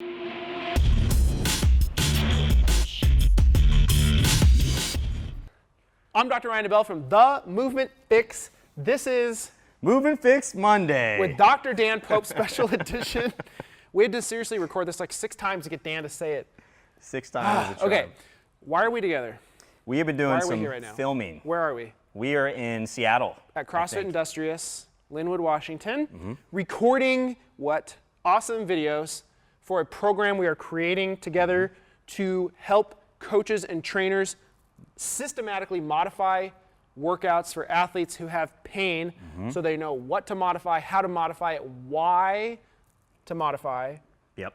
I'm Dr. Ryan DeBell from The Movement Fix. This is Movement Fix Monday. with Dr. Dan Pope Special Edition. We had to seriously record this like 6 times to get Dan to say it. 6 times. Okay, why are we together? We have been doing some right now? filming. Where are we? We are in Seattle. At CrossFit Industrious, Linwood, Washington, recording what awesome videos for a program we are creating together to help coaches and trainers systematically modify workouts for athletes who have pain so they know what to modify, how to modify it, why to modify,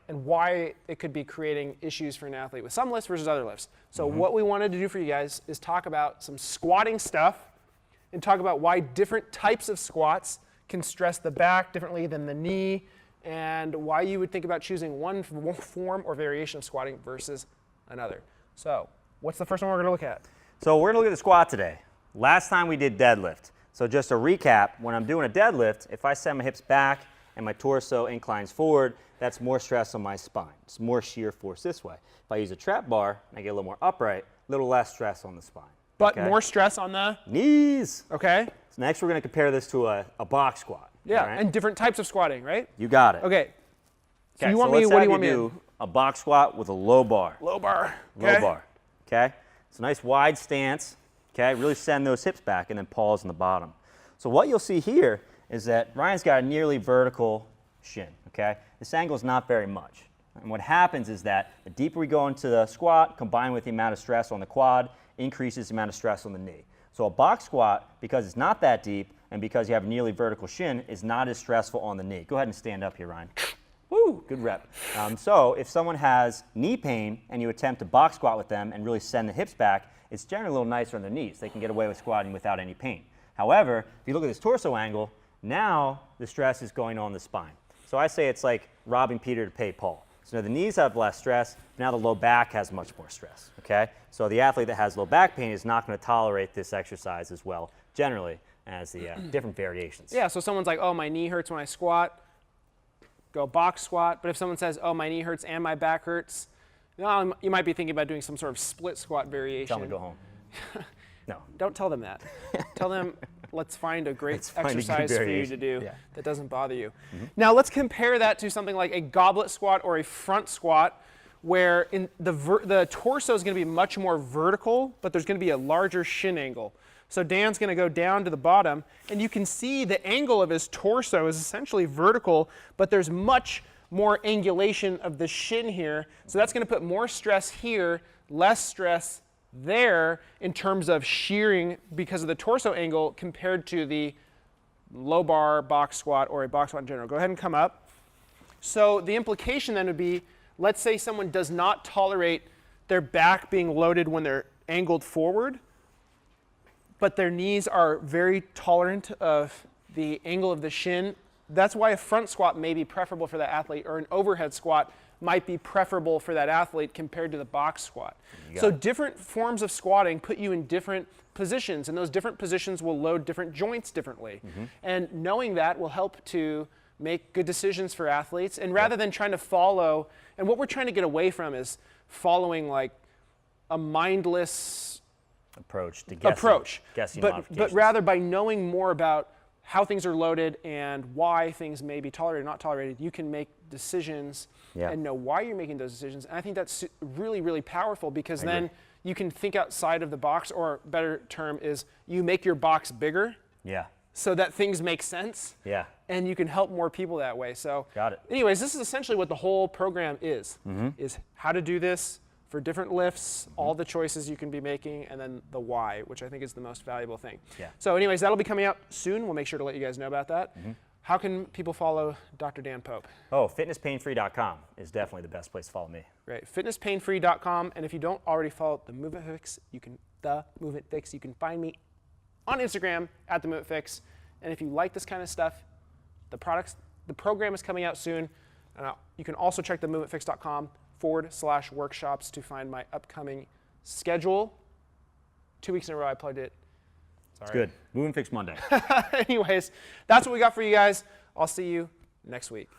and why it could be creating issues for an athlete with some lifts versus other lifts. So what we wanted to do for you guys is talk about some squatting stuff and talk about why different types of squats can stress the back differently than the knee, and why you would think about choosing one form or variation of squatting versus another. So what's the first one we're going to look at? So we're going to look at the squat today. Last time we did deadlift. So just a recap, when I'm doing a deadlift, if I send my hips back and my torso inclines forward, that's more stress on my spine. It's more shear force this way. If I use a trap bar and I get a little more upright, a little less stress on the spine. But more stress on the knees. Okay. So next we're going to compare this to a box squat. Yeah, right? and different types of squatting, right? You got it. Okay. So you so want me, let's what do have you want me to do? A box squat with a low bar. Low bar. Okay. Low bar. Okay? It's a nice wide stance. Okay? Really send those hips back and then pause in the bottom. So what you'll see here is that Ryan's got a nearly vertical shin. Okay? This angle is not very much. And what happens is that the deeper we go into the squat, combined with the amount of stress on the quad, increases the amount of stress on the knee. So a box squat, because it's not that deep and because you have a nearly vertical shin, is not as stressful on the knee. Go ahead and stand up here, Ryan. Woo, good rep. So if someone has knee pain and you attempt to box squat with them and really send the hips back, it's generally a little nicer on their knees. They can get away with squatting without any pain. However, if you look at this torso angle, now the stress is going on the spine. So I say it's like robbing Peter to pay Paul. So now the knees have less stress, now the low back has much more stress, okay? So the athlete that has low back pain is not going to tolerate this exercise as well, generally, as the different variations. Yeah, so someone's like, oh, my knee hurts when I squat, go box squat. But if someone says, oh, my knee hurts and my back hurts, you might be thinking about doing some sort of split squat variation. Tell them to go home. No. Don't tell them that. Tell them, let's find a great exercise for you to do that doesn't bother you. Now let's compare that to something like a goblet squat or a front squat, where in the torso is going to be much more vertical, but there's going to be a larger shin angle. So Dan's going to go down to the bottom, and you can see the angle of his torso is essentially vertical, but there's much more angulation of the shin here. So that's going to put more stress here, less stress there in terms of shearing because of the torso angle compared to the low bar box squat or a box squat in general. Go ahead and come up. So the implication then would be, let's say someone does not tolerate their back being loaded when they're angled forward, but their knees are very tolerant of the angle of the shin. That's why a front squat may be preferable for that athlete, or an overhead squat might be preferable for that athlete compared to the box squat. So different forms of squatting put you in different positions, and those different positions will load different joints differently. And knowing that will help to make good decisions for athletes. And rather than trying to follow, and what we're trying to get away from is following like a mindless approach to guessing but rather by knowing more about how things are loaded and why things may be tolerated or not tolerated, you can make decisions and know why you're making those decisions. And I think that's really, really powerful, because then you can think outside of the box, or a better term is you make your box bigger so that things make sense. And you can help more people that way. So anyways, this is essentially what the whole program is how to do this for different lifts, all the choices you can be making, and then the why, which I think is the most valuable thing. So anyways, that'll be coming out soon. We'll make sure to let you guys know about that. How can people follow Dr. Dan Pope? Oh, fitnesspainfree.com is definitely the best place to follow me. Right, fitnesspainfree.com. And if you don't already follow The Movement Fix, you can find me on Instagram at The Movement Fix. And if you like this kind of stuff, the program is coming out soon. You can also check themovementfix.com/workshops to find my upcoming schedule. 2 weeks in a row I plugged it. It's good. Movement Fix Monday. Anyways, that's what we got for you guys. I'll see you next week.